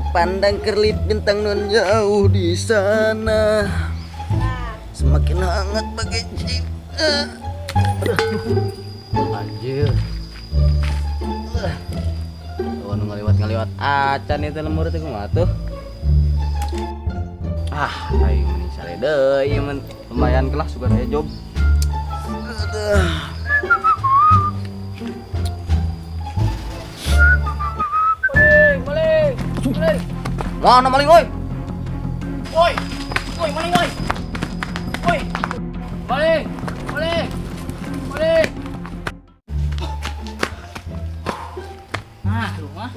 Terpandang kerlip bintang nun jauh di sana. Semakin hangat bagai cinta. Anjir. Oh, ngaliwat acan itu lemur itu kumaha tuh. Aing meni sare deui mun lumayan kelas sugan aya job. Aduh. Maling. Mana maling oi? Oi, maling oi. Oi. Maling. Nah, rumah.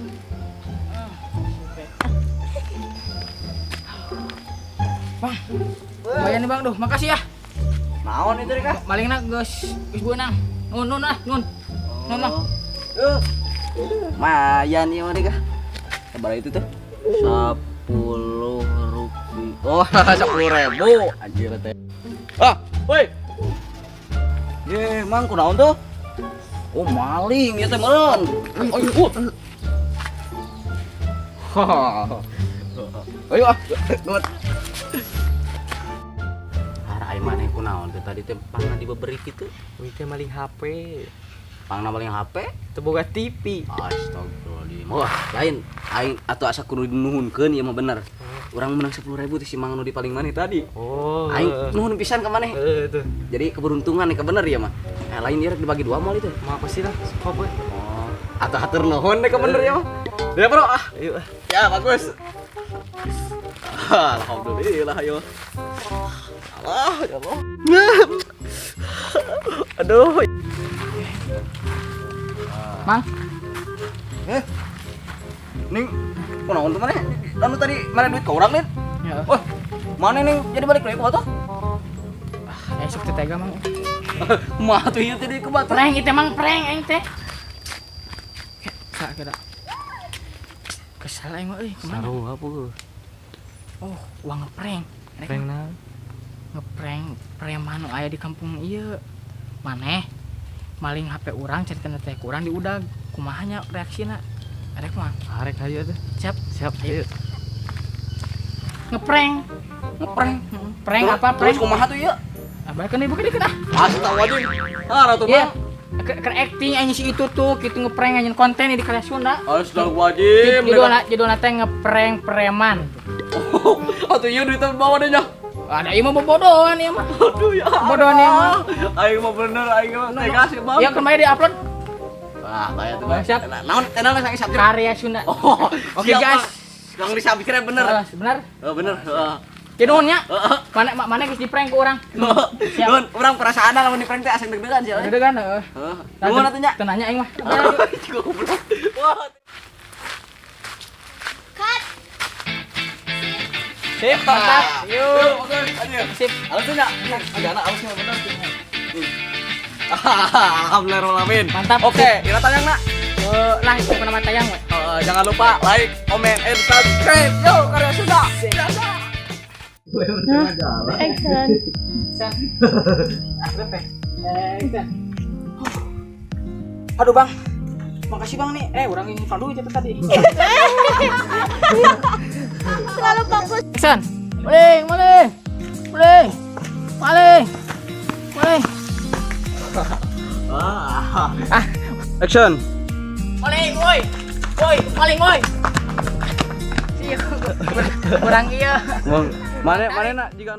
Bang, lumayan nih bang, duh, makasih ya. Naon itu Rika? Malingna geus beunang. Nun bang. Mayan ieu Rika. Sabar itu tuh. 10 rupiah. Oh, 10.000 anjir teh. Woi. Ye, mang kunaon tuh? Oh, maling ieu teh meureun. Ayo buat. Aing maneh kunaon teh tadi teh pangna dibeberi kitu. Ini teh maling HP. Pangna maling HP? Teu boga TV. Astagfirullahaladzim. Wah, lain aing atuh asa kudu nuhunkeun ieu mah bener. Urang menang 10.000 teh si Mang nu di paling maneh tadi. Oh. Aing nuhun pisan ka maneh. Tuh. Jadi keberuntungan ka bener ieu mah. Lain ieu rek dibagi dua mal itu. Mau apa sih lah? Skop we. Oh, atuh hatur nuhun deh ka bener ieu mah. Ya, Bro. Ayo. Ya, bagus. Alhamdulillah ayo. Allah, ya Allah. Aduh. Mang, Ning, kunaon tuh maneh? Anu tadi mana duit ka urang nih? ya. Wah, mana ning jadi balik deui kumaha tuh? Esok teh tega mang. Kumaha tuh ieu teh deui kumaha? Prank itu mang prank aing teh. Kira. Kesal aing mah euy, kemana? Saru apa? Oh, uang ngeprank. Prank na. Ngeprank preman nu aya di kampung ieu. Maneh maling HP urang carita teh kurang diudag. Kumaha nya reaksina? Arek mah. Arek hayu tuh. Siap. Ayo. Ngeprank. Prank Terus- apa prank? Terus kumaha tuh ieu? Abah kan ibu gede kan. Astagfirullahaladzim. Ratu Iya. Bang. Ke acting anjing si itu tuh, gitu ngeprank anjing konten di karya Sunda. Astagfirullahaladzim. Judulna teh ngeprank preman. Atuh ieu duit bawa deh nya. Ada ieu mah bobodohan ieu mah. Aduh ya. Bodohan ieu mah. Aing mah bener aing mah tega sih, Bang. Ya kemarin di-upload Wah, bayar tuh. Bang, siap. Naon channel saya siap. karya Sunda. Oh, Oke, siap, guys. Bang. Yang disabikirnya bener. Bener. Oh, bener. Kinuhun nya. Mana geus di-prank ku urang. Siap. Nun, urang perasaan lamun di prank teh asing deg-degan sih. Gede kan heeh. Nuhun atuh nya. Teu nanya aing mah. Juga goblok. Wah. Sip, mantap. Yuk. Sip. Alus nya. Agana alusnya bener. Alhamdulillah. Mantap. Oke, kita tayang nak. Lah, itu nama tayang we. Jangan lupa like, comment, and subscribe. Yo, karya Sunda. Action. Aduh bang, makasih bang nih. Orang ini pandu itu tadi. Selalu fokus. Action. Maling. Action. Maling, woi. Maling, woi. Kurang iya. Mana nak jika